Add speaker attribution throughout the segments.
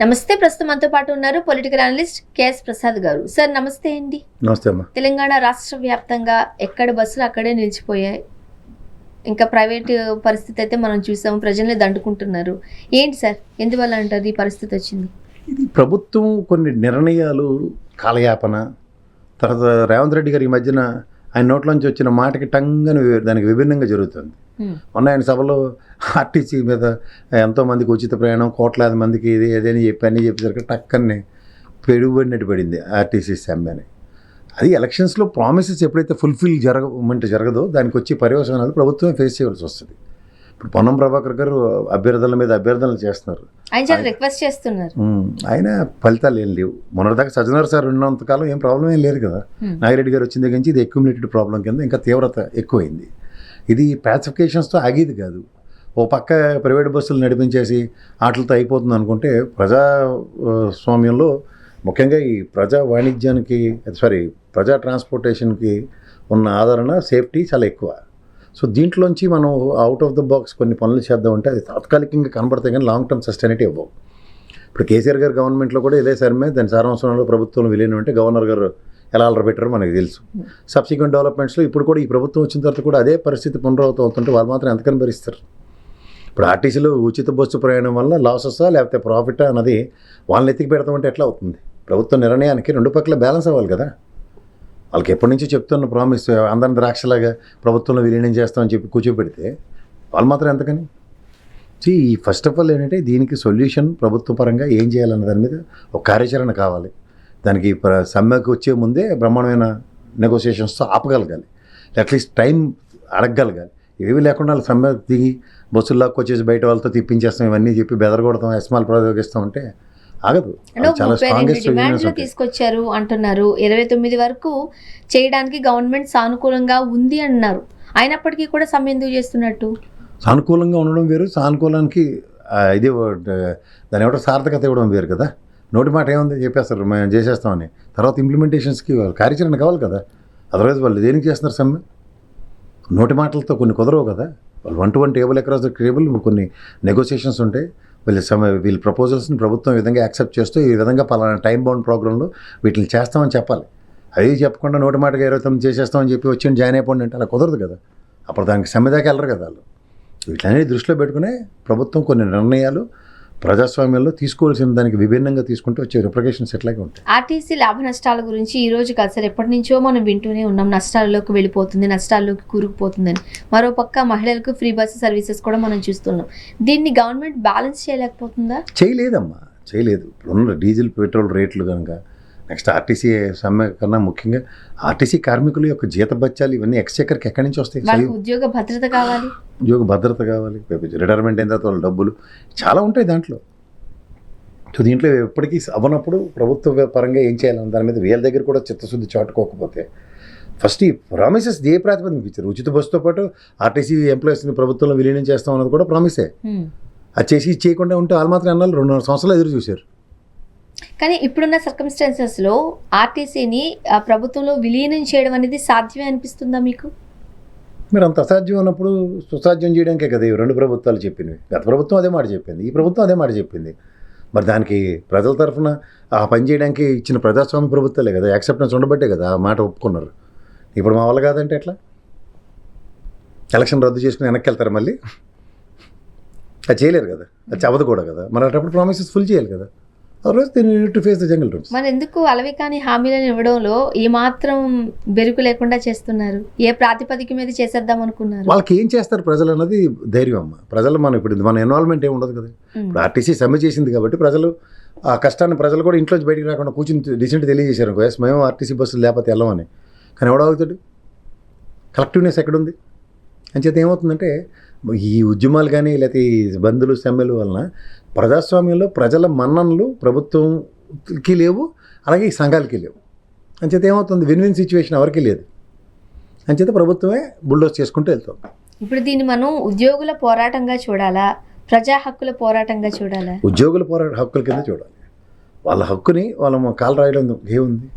Speaker 1: నమస్తే. ప్రస్తుతం మనతో పాటు ఉన్నారు పొలిటికల్ అనలిస్ట్ కేఎస్ ప్రసాద్ గారు. సార్ నమస్తే అండి.
Speaker 2: నమస్తే అమ్మా.
Speaker 1: తెలంగాణ రాష్ట్ర వ్యాప్తంగా ఎక్కడ బస్సులు అక్కడే నిలిచిపోయాయి. ఇంకా ప్రైవేట్ పరిస్థితి అయితే మనం చూసాము, ప్రజల్ని దండుకుంటున్నారు. ఏంటి సార్, ఎందువల్ల అంటారు ఈ పరిస్థితి వచ్చింది?
Speaker 2: ఇది ప్రభుత్వం కొన్ని నిర్ణయాలు, కాలయాపన, తర్వాత రేవంత్ రెడ్డి గారు ఈ మధ్యన ఆయన నోట్లోంచి వచ్చిన మాటకి టంగని దానికి విభిన్నంగా జరుగుతుంది. మొన్న ఆయన సభలో ఆర్టీసీ మీద ఎంతోమందికి ఉచిత ప్రయాణం, కోట్లాది మందికి ఇది ఏదని చెప్పి అన్నీ చెప్పేసరికి టక్కని పెరుగుబడినట్టు పడింది ఆర్టీసీ సమ్మె అని. అది ఎలక్షన్స్లో ప్రామిసెస్ ఎప్పుడైతే ఫుల్ఫిల్ జరగదో దానికి వచ్చే పర్యవసానాలు ప్రభుత్వమే ఫేస్ చేయవలసి వస్తుంది. ఇప్పుడు పొన్నం ప్రభాకర్ గారు అభ్యర్థుల మీద అభ్యర్థనలు చేస్తున్నారు,
Speaker 1: ఆయన రిక్వెస్ట్ చేస్తున్నారు.
Speaker 2: ఆయన ఫలితాలు ఏం లేవు. మొన్నటిదాకా సజ్జనార్ సార్ ఉన్నంతకాలం ఏం ప్రాబ్లం ఏం లేదు కదా. నాగిరెడ్డి గారు వచ్చిన దగ్గర నుంచి ఇది అక్యుములేటెడ్ ప్రాబ్లం కింద ఇంకా తీవ్రత ఎక్కువైంది. ఇది ప్యాసిఫికేషన్స్తో ఆగేది కాదు. ఓ పక్క ప్రైవేట్ బస్సులు నడిపించేసి వాటితో అయిపోతుంది అనుకుంటే ప్రజాస్వామ్యంలో ముఖ్యంగా ఈ ప్రజా వాణిజ్యానికి ప్రజా ట్రాన్స్పోర్టేషన్కి ఉన్న ఆదరణ, సేఫ్టీ చాలా ఎక్కువ. సో దీంట్లోంచి మనం అవుట్ ఆఫ్ ద బాక్స్ కొన్ని పనులు చేద్దామంటే అది తాత్కాలికంగా కనబడతాయి కానీ లాంగ్ టర్మ్ సస్టైనిటీ ఇవ్వవు. ఇప్పుడు కేసీఆర్ గారు గవర్నమెంట్లో కూడా ఇదే సర్మే దాని సారాంశంలో ప్రభుత్వంలో విలీనం అంటే గవర్నర్ గారు ఎలా అలరబెట్టారో మనకు తెలుసు. సబ్సిక్వెంట్ డెవలప్మెంట్స్లో ఇప్పుడు కూడా ఈ ప్రభుత్వం వచ్చిన తర్వాత కూడా అదే పరిస్థితి పునరావృతం అవుతుంటే వాళ్ళు మాత్రం ఎంతకని భరిస్తారు? ఇప్పుడు ఆర్టీసీలో ఉచిత బస్సు ప్రయాణం వల్ల లాసెసా లేకపోతే ప్రాఫిటా అన్నది వాళ్ళని ఎత్తికి పెడతామంటే ఎట్లా అవుతుంది? ప్రభుత్వ నిర్ణయానికి రెండు పక్కల బ్యాలెన్స్ అవ్వాలి కదా. వాళ్ళకి ఎప్పటి నుంచో చెప్తున్న ప్రామిస్ అందరిని ద్రాక్షలాగా ప్రభుత్వంలో విలీనం చేస్తామని చెప్పి కూర్చోబెడితే వాళ్ళు మాత్రం ఎంతకని? ఈ ఫస్ట్ ఆఫ్ ఆల్ ఏంటంటే దీనికి సొల్యూషన్ ప్రభుత్వ పరంగా ఏం చేయాలన్న దాని మీద ఒక కార్యాచరణ కావాలి. దానికి సమ్మెకు వచ్చే ముందే బ్రహ్మాండమైన నెగోసియేషన్స్తో ఆపగలగాలి, అట్లీస్ట్ టైం అడగగలగాలి. ఏవి లేకుండా వాళ్ళు సమ్మె దిగి బస్సుల్లోకి వచ్చేసి బయట వాళ్ళతో తిప్పించేస్తాం, ఇవన్నీ చెప్పి బెదరగొడతాం, ఎస్మాల్ ప్రయోగిస్తాం అంటే ఆగదు. చాలా
Speaker 1: డిమాండ్లు తీసుకొచ్చారు అంటున్నారు. 29 వరకు చేయడానికి గవర్నమెంట్ సానుకూలంగా ఉంది అన్నారు. అయినప్పటికీ కూడా సమ్మె ఎందుకు చేస్తున్నట్టు?
Speaker 2: సానుకూలంగా ఉండడం వేరు, సానుకూలానికి ఇది దాని ఏమిటో సార్థకత ఇవ్వడం వేరు కదా. నోటి మాట ఏముంది, చెప్పేస్తారు మేము చేసేస్తామని, తర్వాత ఇంప్లిమెంటేషన్స్కి కార్యాచరణ కావాలి కదా. అదర్వైజ్ వాళ్ళు దేనికి చేస్తున్నారు సమ్మె? నోటి మాటలతో కొన్ని కుదరవు కదా. వాళ్ళు 1-to-1 table across the table కొన్ని నెగోసియేషన్స్ ఉంటాయి. వీళ్ళ ప్రపోజల్స్ని ప్రభుత్వం ఈ విధంగా యాక్సెప్ట్ చేస్తూ ఈ విధంగా పలానా టైం బౌండ్ ప్రోగ్రాంలో వీటిని చేస్తామని చెప్పాలి. అవి చెప్పకుండా నోటి మాటగా 29 చేసేస్తామని చెప్పి వచ్చి జాయిన్ అయిపోండి అంటే అలా కుదరదు కదా. అప్పుడు దానికి సమ్మె దాకా వెళ్ళరు కదా వాళ్ళు. వీటిని దృష్టిలో పెట్టుకునే ప్రభుత్వం కొన్ని నిర్ణయాలు ప్రజాస్వామ్యంలో తీసుకోవాల్సిన దానికి విభిన్నంగా తీసుకుంటే వచ్చే రిప్లికేషన్స్ ఎట్లాగే ఉంటాయి.
Speaker 1: ఆర్టీసీ లాభ నష్టాల గురించి ఈ రోజు కాదు సార్, ఎప్పటి నుంచో మనం వింటూనే ఉన్నాం. నష్టాల్లోకి వెళ్ళిపోతుంది, నష్టాల్లోకి కూరుకుపోతుందని. మరోపక్క మహిళలకు ఫ్రీ బస్సు సర్వీసెస్ కూడా మనం చూస్తున్నాం. దీన్ని గవర్నమెంట్ బ్యాలెన్స్ చేయలేకపోతుందా?
Speaker 2: చేయలేదమ్మా, చేయలేదు. ఇప్పుడున్న డీజిల్ పెట్రోల్ రేట్లు కనుక, నెక్స్ట్ ఆర్టీసీ సమ్మె కన్నా ముఖ్యంగా ఆర్టీసీ కార్మికుల యొక్క జీతభత్యాలు ఇవన్నీ ఎక్స్చెక్కర్కి ఎక్కడి నుంచి వస్తాయి?
Speaker 1: ఉద్యోగ భద్రత కావాలి,
Speaker 2: రిటైర్మెంట్ అయిన తర్వాత వాళ్ళ డబ్బులు చాలా ఉంటాయి దాంట్లో. సో దీంట్లో ఎప్పటికీ అవ్వనప్పుడు ప్రభుత్వ పరంగా ఏం చేయాలన్న దాని మీద వీళ్ళ దగ్గర కూడా చిత్తశుద్ధి చాటుకోకపోతే ఫస్ట్ ఈ ప్రామిసెస్ ఏ ప్రాతిపదిక ఇచ్చారు? ఉచిత బస్సుతో పాటు ఆర్టీసీ ఎంప్లాయీస్ని ప్రభుత్వంలో విలీనం చేస్తాం అన్నది కూడా ప్రామిసే. అది చేసి చేయకుండా ఉంటే వాళ్ళు మాత్రం అన్నారు 2.5 సంవత్సరాలు ఎదురు చూశారు.
Speaker 1: కానీ ఇప్పుడున్న సర్కమ్స్టాన్సెస్లో ఆర్టీసీని ప్రభుత్వంలో విలీనం చేయడం అనేది సాధ్యమే అనిపిస్తుందా మీకు?
Speaker 2: మీరు అంత అసాధ్యం అన్నప్పుడు సుసాధ్యం చేయడానికే కదా ఈ రెండు ప్రభుత్వాలు చెప్పినవి. గత ప్రభుత్వం అదే మాట చెప్పింది, ఈ ప్రభుత్వం అదే మాట చెప్పింది. మరి దానికి ప్రజల తరఫున ఆ పని చేయడానికి ఇచ్చిన ప్రజాస్వామ్య ప్రభుత్వాలే కదా, యాక్సెప్టెన్స్ ఉండబట్టే కదా ఆ మాట ఒప్పుకున్నారు. ఇప్పుడు మా వల్ల కాదంటే ఎట్లా? ఎలక్షన్ రద్దు చేసుకుని వెనక్కి వెళ్తారు మళ్ళీ? అది చేయలేరు కదా, అది అవ్వదు కూడా కదా. మరి అటప్పుడు ప్రామిసెస్ ఫుల్ చేయాలి కదా.
Speaker 1: మరి ఎందుకు అలవి కాని హామీలను ఇవ్వడంలో ఏమాత్రం బెరుకు లేకుండా చేస్తున్నారు? ఏ ప్రాతిపదిక మీద చేసేద్దాం అనుకున్నారు?
Speaker 2: వాళ్ళకి ఏం చేస్తారు ప్రజలు అన్నది ధైర్యం అమ్మ. ప్రజలు మన ఇన్వాల్వ్మెంట్ ఏమి ఉండదు కదా. ఇప్పుడు ఆర్టీసీ సమ్మె చేసింది కాబట్టి ప్రజలు ఆ కష్టాన్ని ప్రజలు కూడా ఇంట్లోంచి బయటికి రాకుండా కూర్చుని రీసెంట్ తెలియజేశారు, మేము ఆర్టీసీ బస్సులు లేకపోతే వెళ్ళమని. కానీ ఎవడవుతాడు? కలెక్టివ్నెస్ ఎక్కడుంది? అంచేత ఏమవుతుందంటే ఈ ఉద్యమాలు కానీ లేకపోతే ఈ బంధులు సమ్మెలు వలన ప్రజాస్వామ్యంలో ప్రజల మన్ననలు ప్రభుత్వంకి లేవు, అలాగే ఈ సంఘాలకి లేవు. అంచేత ఏమవుతుంది? విన్ సిచ్యువేషన్ ఎవరికి లేదు. అంచేత ప్రభుత్వమే బుల్డోస్ చేసుకుంటూ వెళ్తాం.
Speaker 1: ఇప్పుడు దీన్ని మనం ఉద్యోగుల పోరాటంగా చూడాలా, ప్రజా హక్కుల పోరాటంగా చూడాలా?
Speaker 2: ఉద్యోగుల హక్కుల కింద చూడాలి. వాళ్ళ హక్కుని వాళ్ళ కాలు రాయడం ఏముంది?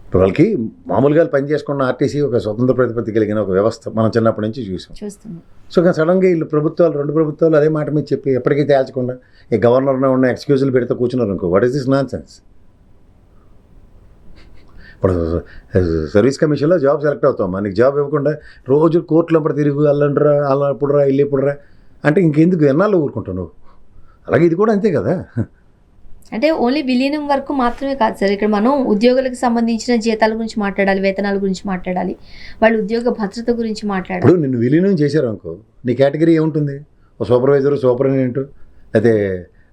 Speaker 2: ఇప్పుడు వాళ్ళకి మామూలుగా పని చేసుకున్న ఆర్టీసీ ఒక స్వతంత్ర ప్రతిపత్తి కలిగిన ఒక వ్యవస్థ మనం చిన్నప్పటి నుంచి
Speaker 1: చూస్తున్నాం.
Speaker 2: సో కానీ సడన్గా వీళ్ళు ప్రభుత్వాలు 2 ప్రభుత్వాలు అదే మాట మీద చెప్పి ఎప్పటికీ తేల్చకుండా ఈ గవర్నర్లో ఉన్న ఎక్స్క్యూజులు పెడితే కూర్చున్నారు అనుకో, what is this non sense? ఇప్పుడు సర్వీస్ కమిషన్లో జాబ్ సెలెక్ట్ అవుతాం, మనకి జాబ్ ఇవ్వకుండా రోజు కోర్టులో తిరుగు అల్లండ్రా అలా ఇప్పుడురా ఇల్లు ఇప్పుడురా అంటే ఇంకెందుకు ఎన్నాళ్ళు ఊరుకుంటావు నువ్వు? అలాగే ఇది కూడా అంతే కదా.
Speaker 1: అంటే ఓన్లీ విలీనం వరకు మాత్రమే కాదు సార్, ఇక్కడ మనం ఉద్యోగులకు సంబంధించిన జీతాల గురించి మాట్లాడాలి, వేతనాల గురించి మాట్లాడాలి, వాళ్ళ ఉద్యోగ భద్రత గురించి మాట్లాడాలి.
Speaker 2: ఇప్పుడు నిన్ను విలీనం చేశారు అనుకో, నీ కేటగిరీ ఏముంటుంది? ఓ సూపర్వైజర్, సూపరింటెండెంట్, అయితే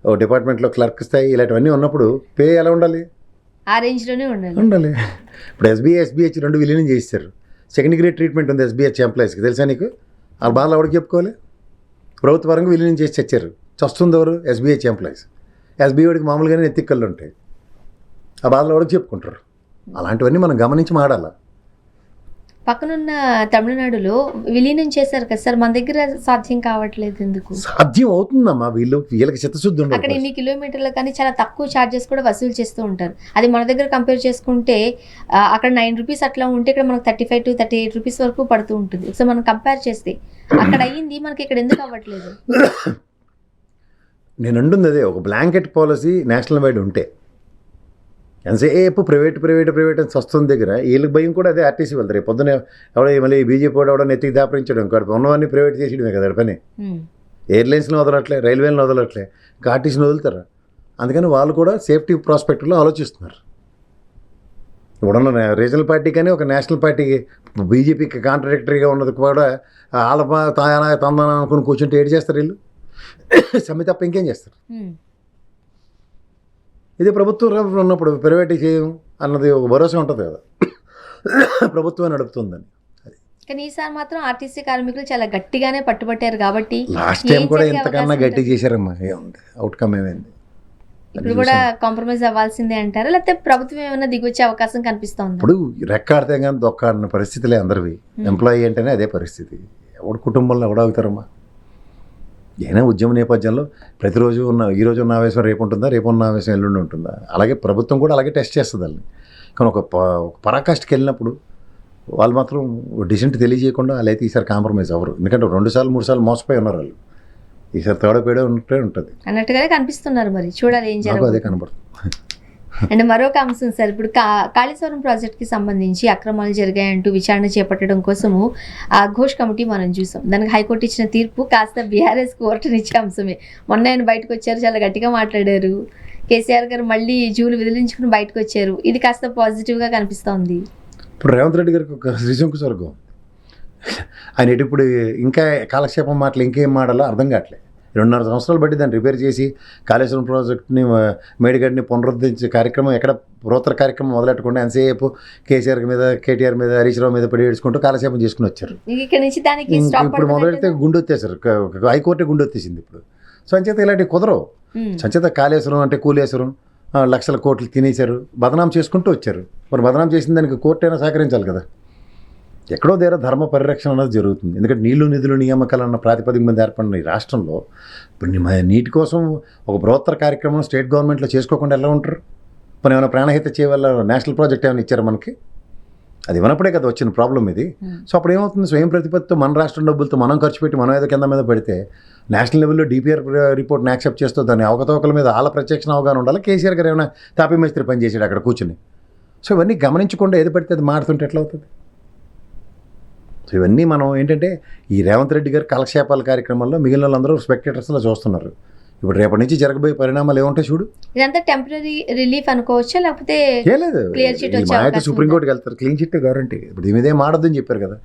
Speaker 2: ఓ డిపార్ట్మెంట్లో క్లర్క్ స్థాయి ఇలాంటివన్నీ ఉన్నప్పుడు పే ఎలా ఉండాలి?
Speaker 1: ఆ రేంజ్లోనే
Speaker 2: ఉండాలి. ఇప్పుడు ఎస్బీహెచ్ 2 విలీనం చేస్తారు. సెకండ్ గ్రేడ్ ట్రీట్మెంట్ ఉంది ఎస్బీహెచ్ ఎంప్లాయీస్కి, తెలుసా నీకు? వాళ్ళ బాధలు ఎవరికి చెప్పుకోవాలి? ప్రభుత్వ పరంగా విలీనం చేసి చచ్చారు. చస్తుంది ఎవరు? SBH employees. ఎస్బీఐడికి మామూలుగానే ఎత్తిక్కళ్ళు ఉంటాయి, ఆ బాధలు ఎవరికి చెప్పుకుంటారు? అలాంటివన్నీ మనం గమనించి మాడాలి.
Speaker 1: పక్కనున్న తమిళనాడులో విలీనం చేశారు కదా సార్, మన దగ్గర సాధ్యం కావట్లేదు ఎందుకు?
Speaker 2: సాధ్యం అవుతుందమ్మా, వీళ్ళకి చిత్తశుద్ధి ఉండదు.
Speaker 1: అక్కడ ఇన్ని కిలోమీటర్లు కానీ చాలా తక్కువ ఛార్జెస్ కూడా వసూలు చేస్తూ ఉంటారు. అది మన దగ్గర కంపేర్ చేసుకుంటే అక్కడ 9 రూపీస్ అట్లా ఉంటే ఇక్కడ మనకు 35 to 38 రూపీస్ వరకు పడుతూ ఉంటుంది. సో మనం కంపేర్ చేస్తే అక్కడ అయ్యింది, మనకి ఇక్కడ ఎందుకు అవ్వట్లేదు?
Speaker 2: నేను అంటుంది అదే, ఒక బ్లాంకెట్ పాలసీ నేషనల్ వైడ్ ఉంటే ఎంతసేపు ప్రైవేట్ అని వస్తుంది దగ్గర వీళ్ళకి భయం కూడా అదే. ఆర్టీసీ వెళ్తారు రేపు పొద్దున ఎవడో మళ్ళీ బీజేపీ ఎవడో నెత్తికి దాపరించడం, ఇంకోటి ఉన్నవన్నీ ప్రైవేట్ చేసేయడమే కదా పని. ఎయిర్లైన్స్ని వదలట్లే, రైల్వేలను వదలట్లే, ఇంకా ఆర్టీసీని వదులుతారు. అందుకని వాళ్ళు కూడా సేఫ్టీ ప్రాస్పెక్ట్లో ఆలోచిస్తున్నారు. ఇప్పుడున్న రీజనల్ పార్టీ కానీ ఒక నేషనల్ పార్టీకి బీజేపీకి కాంట్రాడిక్టరీగా ఉన్నది కూడా ఆలప తాయానా తందానా అనుకుని కూర్చుంటే ఏడు చేస్తారు వీళ్ళు, సమ్మె తప్ప ఇంకేం చేస్తారు? ఇదే ప్రభుత్వం ఉన్నప్పుడు ప్రైవేట్ చేయం అన్నది ఒక భరోసా ఉంటుంది కదా, ప్రభుత్వం నడుపుతుందని.
Speaker 1: కానీ ఈసారి మాత్రం ఆర్టీసీ కార్మికులు చాలా గట్టిగానే పట్టుబట్టారు కాబట్టి
Speaker 2: లాస్ట్ టైం కూడా ఇంతకన్నా గట్టి చేశారమ్మా, ఏముంది అవుట్కమ్ ఏమైంది?
Speaker 1: ఇప్పుడు కూడా కాంప్రమైజ్ అవ్వాల్సిందే అంటారా, లేకపోతే ప్రభుత్వం ఏమైనా దిగొచ్చే అవకాశం కనిపిస్తోంది?
Speaker 2: ఇప్పుడు రెక్కాడితే కానీ దొక్కాడిన పరిస్థితులే అందరివి. ఎంప్లాయీ అంటేనే అదే పరిస్థితి. ఎవడు కుటుంబంలో ఎవడవుతారమ్మా? ఏదైనా ఉద్యమ నేపథ్యంలో ప్రతిరోజు ఈరోజు ఉన్న ఆవేశం రేపు ఉంటుందా, రేపు ఉన్న ఆవేశం ఎల్లుండి ఉంటుందా? అలాగే ప్రభుత్వం కూడా అలాగే టెస్ట్ చేస్తుంది వాళ్ళని. కానీ ఒక పరాకాష్ఠకి వెళ్ళినప్పుడు వాళ్ళు మాత్రం డిసెంట్ తెలియజేయకుండా వాళ్ళు అయితే ఈసారి కాంప్రమైజ్ అవ్వరు. ఎందుకంటే 2 సార్లు 3 సార్లు మోసపోయి ఉన్నారు వాళ్ళు. ఈసారి తేడా పేడే ఉంటే ఉంటుంది
Speaker 1: అన్నట్టుగానే కనిపిస్తున్నారు. మరి చూడాలి ఏం జరుగుతుంది.
Speaker 2: అదే కనబడుతుంది.
Speaker 1: అండ్ మరొక అంశం సార్, ఇప్పుడు కాళేశ్వరం ప్రాజెక్ట్కి సంబంధించి అక్రమాలు జరిగాయంటూ విచారణ చేపట్టడం కోసము ఆ ఘోష్ కమిటీ మనం చూసాం. దానికి హైకోర్టు ఇచ్చిన తీర్పు కాస్త బీఆర్ఎస్ కోర్టుని ఇచ్చే అంశమే. మొన్న ఆయన బయటకు వచ్చారు, చాలా గట్టిగా మాట్లాడారు. కేసీఆర్ గారు మళ్ళీ జూలు విదిలించుకుని బయటకు వచ్చారు. ఇది కాస్త పాజిటివ్గా కనిపిస్తోంది.
Speaker 2: ఇప్పుడు రేవంత్ రెడ్డి గారికి ఒక శ్రీశంకు స్వర్గం. ఆయన ఇప్పుడు ఇంకా కాలక్షేపం మాటలు ఇంకేం మాడాలో అర్థం కావట్లేదు. 2.5 సంవత్సరాలు బట్టి దాన్ని రిపేర్ చేసి కాళేశ్వరం ప్రాజెక్ట్ని మేడిగడ్డిని పునరుద్ధరించే కార్యక్రమం ఎక్కడ బృహత్తర కార్యక్రమం మొదలెట్టకుండా ఎంతసేపు కేసీఆర్ మీద, కేటీఆర్ మీద, హరీష్ రావు మీద పడి ఏడ్చుకుంటూ కాలక్షేపం చేసుకుని వచ్చారు. ఇప్పుడు మొదలెడితే గుండె వచ్చేసారు, హైకోర్టే గుండె వచ్చేసింది ఇప్పుడు. సో అంచేత ఇలాంటివి కుదరవు. సంచేత కాళేశ్వరం అంటే కూలేశ్వరం లక్షల కోట్లు తినేశారు, బదనాం చేసుకుంటూ వచ్చారు. మరి బదనాం చేసిన దానికి కోర్టు అయినా సహకరించాలి కదా. ఎక్కడో దగ్గర ధర్మ పరిరక్షణ అనేది జరుగుతుంది. ఎందుకంటే నీళ్లు నిధులు నియామకాలు అన్న ప్రాతిపదిక మీద ఏర్పడిన ఈ రాష్ట్రంలో ఇప్పుడు నీటి కోసం ఒక బృహత్తర కార్యక్రమం స్టేట్ గవర్నమెంట్లో చేసుకోకుండా ఎలా ఉంటారు? మనం ఏమైనా ప్రాణహిత చేయవల్ల నేషనల్ ప్రాజెక్ట్ ఏమైనా ఇచ్చారు మనకి? అది ఇవ్వనప్పుడే కదా వచ్చిన ప్రాబ్లం ఇది. సో అప్పుడు ఏమవుతుంది? స్వయం ప్రతిపత్తితో మన రాష్ట్రం డబ్బులతో మనం ఖర్చు పెట్టి మనం ఏదో కింద మీద పెడితే నేషనల్ లెవెల్లో డిపిఆర్ రిపోర్ట్ని యాక్సెప్ట్ చేస్తూ దాని అవకతవకల మీద ఆల ప్రత్యక్ష అవగాహన ఉండాలి. కేసీఆర్ గారు ఏమైనా తాపీ మేస్త్రి పని చేసాడు అక్కడ కూర్చుని. సో ఇవన్నీ గమనించకుండా ఏది పడితే అది మారుతుంటే ఎట్లా అవుతుంది? సో ఇవన్నీ మనం ఏంటంటే ఈ రేవంత్ రెడ్డి గారి కాలక్షేపాల కార్యక్రమంలో మిగిలిన వాళ్ళందరూ స్పెక్టేటర్స్లో చూస్తున్నారు. ఇప్పుడు రేపటి నుంచి జరగబోయే పరిణామాలు ఏముంటాయి చూడు.
Speaker 1: ఇదంతా టెంపరీ రిలీఫ్ అనుకోవచ్చా, లేకపోతే
Speaker 2: మాయైతే సుప్రీంకోర్టుకి వెళ్తారు, క్లీన్ చిట్ గ్యారంటీ. ఇప్పుడు ఇదే మాడద్దని చెప్పారు కదా.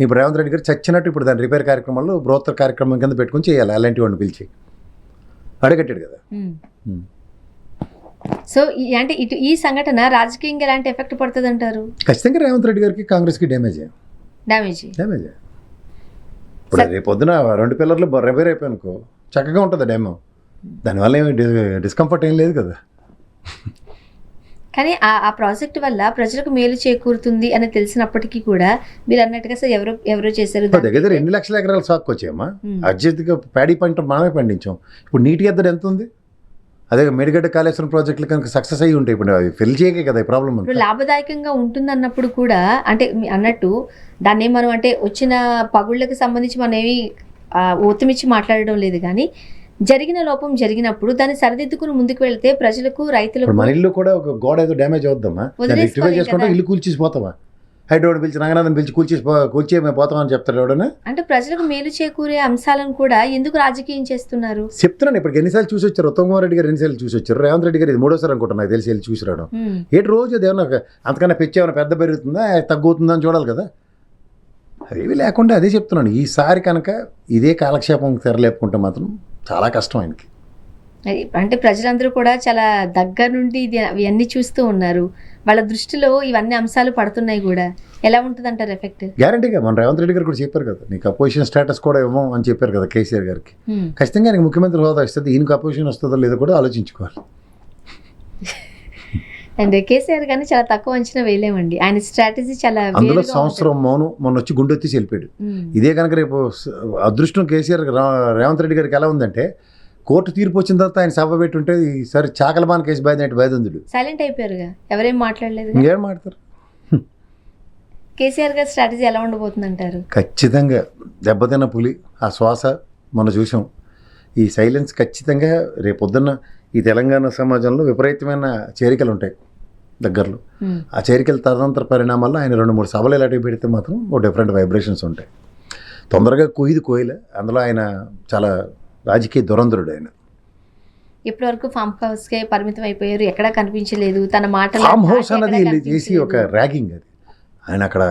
Speaker 2: ఇప్పుడు రేవంత్ రెడ్డి గారు చచ్చినట్టు ఇప్పుడు దాని రిపేర్ కార్యక్రమాల్లో బృహత్తర కార్యక్రమం కింద పెట్టుకుని చేయాలి. అలాంటి వాడిని పిలిచి అడగట్టాడు కదా.
Speaker 1: సో అంటే ఇటు ఈ సంఘటన రాజకీయంగా ఎలాంటి ఎఫెక్ట్ పడుతుంది అంటారు?
Speaker 2: ఖచ్చితంగా రేవంత్ రెడ్డి గారికి కాంగ్రెస్కి డ్యామేజ్. ఇప్పుడు రేపు పొద్దున 2 పిల్లర్లు రిపేర్ అయిపోయానుకో చక్కగా ఉంటుంది డెమో, దానివల్ల ఏమి డిస్కంఫర్ట్ ఏం లేదు కదా.
Speaker 1: కానీ ఆ ప్రాజెక్ట్ వల్ల ప్రజలకు మేలు చేకూరుతుంది అని తెలిసినప్పటికీ కూడా మీరు అన్నట్టుగా సార్ ఎవరో చేశారు.
Speaker 2: దగ్గర 2 లక్షల ఎకరాలు సాగు వచ్చాయమ్మా. అత్యధిక ప్యాడీ పంట మనమే పండించాం. ఇప్పుడు నీటి ఎద్దడి ఎంత ఉంది? అదే మేడిగడ్డ కాళేశ్వరం ప్రాజెక్టులు కనుక సక్సెస్ అయ్యి ఉంటాయి, ఇప్పుడు అవి ఫిల్ చేయకే కదా ఈ ప్రాబ్లం
Speaker 1: ఇప్పుడు లాభదాయకంగా ఉంటుందన్నప్పుడు కూడా అంటే అన్నట్టు దాన్ని మనం అంటే వచ్చిన పగుళ్ళకి సంబంధించి మనం ఏమి ఊతమిచ్చి మాట్లాడడం లేదు, కానీ జరిగిన లోపం జరిగినప్పుడు దాన్ని సరిదిద్దుకుని ముందుకు వెళ్తే ప్రజలకు రైతులకు
Speaker 2: మన ఇల్లు కూడా ఒక గోడ ఏదో డ్యామేజ్ అవుద్దామా, రెక్టిఫై చేసుకుంటే ఇల్లు కూల్చేసి పోతామా, హైడ్రోడ్ పిలిచి రంగనాథన్ పిలిచి కూల్చి మేము పోతామని చెప్తారు ఎవడన్నా.
Speaker 1: అంటే ప్రజలకు మేలు చేకూరే అంశాలను కూడా ఎందుకు రాజకీయం చేస్తున్నారు
Speaker 2: చెప్తున్నాను. ఇప్పటికి ఎన్నిసార్లు చూసి వచ్చారు, ఉత్తమ్ కుమార్ రెడ్డి గారు ఎన్నిసార్లు చూసి వచ్చారు, రేవంత్ రెడ్డి గారు ఇది 3వ సారి అనుకుంటున్నా నాకు తెలిసి వెళ్ళి చూసి రావడం. ఏటి రోజు అది ఏమన్నా అంతకన్నా పెంచి ఏమైనా పెద్ద పెరుగుతుందా తగ్గుతుందా అని చూడాలి కదా, అదేవి లేకుండా అదే చెప్తున్నాను. ఈసారి కనుక ఇదే కాలక్షేపం తెరలేపుకుంటే మాత్రం చాలా కష్టం ఆయనకి.
Speaker 1: అంటే ప్రజలందరూ కూడా చాలా దగ్గర నుండి ఇవన్నీ చూస్తూ ఉన్నారు, వాళ్ళ దృష్టిలో ఇవన్నీ అంశాలు పడుతున్నాయి కూడా. ఎలా ఉంటుంది అంటారు ఎఫెక్ట్?
Speaker 2: గ్యారంటీగా మన రేవంత్ రెడ్డి గారు కూడా చెప్పారు కదా, నీకు అపోజిషన్ స్టేటస్ కూడా ఇవ్వం అని చెప్పారు కదా కేసీఆర్ గారికి. ఖచ్చితంగా ఆయనకి ముఖ్యమంత్రి హోదా ఇస్తుంది, ఈయనకు అపోజిషన్ వస్తుందో లేదో కూడా ఆలోచించుకోవాలి.
Speaker 1: అండ్ కేసీఆర్ గారిని చాలా తక్కువ అంచనా వేయలేమండి, ఆయన స్ట్రాటజీ చాలా.
Speaker 2: అందులో సంవత్సరం మౌనం మొన్న వచ్చి గుండెత్తి వెళ్ళిపోయాడు. ఇదే కనుక రేపు అదృష్టం కేసీఆర్ రేవంత్ రెడ్డి గారికి ఎలా ఉందంటే, కోర్టు తీర్పు వచ్చిన తర్వాత ఆయన సభ పెట్టుంటే ఈసారి చాకలబాన్ కేసు బాధించుడు
Speaker 1: సైలెంట్ అయిపోయారుగా, ఎవరేం మాట్లాడలేదు.
Speaker 2: ఇంకేం మాట్లాడతారు.
Speaker 1: కేసీఆర్ గారి స్ట్రాటజీ ఎలా ఉండబోతుంది అంటారు?
Speaker 2: ఖచ్చితంగా దెబ్బతిన్న పులి ఆ శ్వాస మనం చూసాం. ఈ సైలెన్స్ ఖచ్చితంగా రేపొద్దున్న ఈ తెలంగాణ సమాజంలో విపరీతమైన చేరికలు ఉంటాయి దగ్గరలో. ఆ చేరికల తదనంతర పరిణామాల్లో ఆయన 2-3 సభలు ఇలాంటివి పెడితే మాత్రం ఓ డిఫరెంట్ వైబ్రేషన్స్ ఉంటాయి. తొందరగా కోయిలే, అందులో ఆయన చాలా రాజకీయ దురంధరుడు. ఆయన
Speaker 1: ఇప్పటి వరకు ఫామ్ హౌస్కే పరిమితం అయిపోయారు, ఎక్కడా కనిపించలేదు తన మాట.
Speaker 2: ఫామ్ హౌస్ అన్నది చేసి ఒక ర్యాగింగ్, అది ఆయన అక్కడ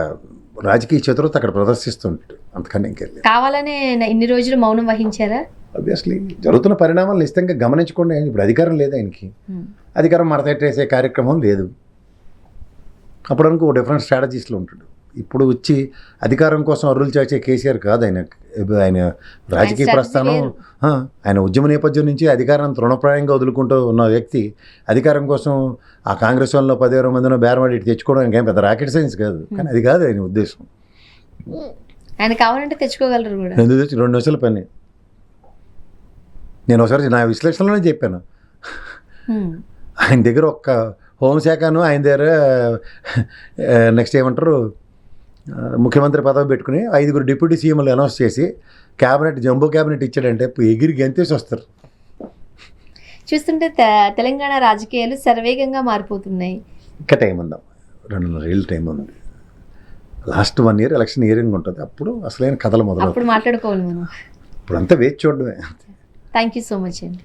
Speaker 2: రాజకీయ చతురత అక్కడ ప్రదర్శిస్తుంటాడు, అంతకన్నా ఇంకెళ్ళి.
Speaker 1: కావాలనే ఇన్ని రోజులు మౌనం వహించారా?
Speaker 2: ఆబ్వియస్లీ జరుగుతున్న పరిణామాలు నిశ్చితంగా గమనించుకోండి. ఇప్పుడు అధికారం లేదు ఆయనకి, అధికారం మడతెట్టేసే కార్యక్రమం లేదు. అప్పుడు అనుకో డిఫరెంట్ స్ట్రాటజీస్లో ఉంటాడు. ఇప్పుడు వచ్చి అధికారం కోసం అర్రులు చాచే కేసీఆర్ కాదు ఆయన. ఆయన రాజకీయ ప్రస్థానం, ఆయన ఉద్యమ నేపథ్యం నుంచి అధికారాన్ని తృణప్రాయంగా వదులుకుంటూ ఉన్న వ్యక్తి అధికారం కోసం ఆ కాంగ్రెస్ వాళ్ళలో 10-20 మందినో బేరవాడి తెచ్చుకోవడానికి ఏం పెద్ద రాకెట్ సైన్స్ కాదు, కానీ అది కాదు ఆయన ఉద్దేశం.
Speaker 1: ఆయన కావాలంటే తెచ్చుకోగలరు కూడా.
Speaker 2: 2 నిమిషాల పని. నేను ఒకసారి నా విశ్లేషణలోనే చెప్పాను, ఆయన దగ్గర ఒక్క హోంశాఖను, ఆయన దగ్గర నెక్స్ట్ ఏమంటారు ముఖ్యమంత్రి పదవి పెట్టుకుని 5 డిప్యూటీ సీఎంలు అనౌన్స్ చేసి క్యాబినెట్ జంబో క్యాబినెట్ ఇచ్చాడంటే ఎగిరి గెంతేసి వస్తారు.
Speaker 1: చూస్తుంటే తెలంగాణ రాజకీయాలు శరవేగంగా మారిపోతున్నాయి.
Speaker 2: ఇంకా టైం ఉందాం, 2.5 ఏళ్ళు టైం ఉంది. లాస్ట్ 1 year ఎలక్షన్ ఇయరింగ్ ఉంటుంది, అప్పుడు అసలైన కథలు మొదలు.
Speaker 1: అప్పుడు మాట్లాడుకోవాలి మనం.
Speaker 2: ఇప్పుడు అంతా వేచి చూడడమే.
Speaker 1: థ్యాంక్ యూ సో మచ్ అండి.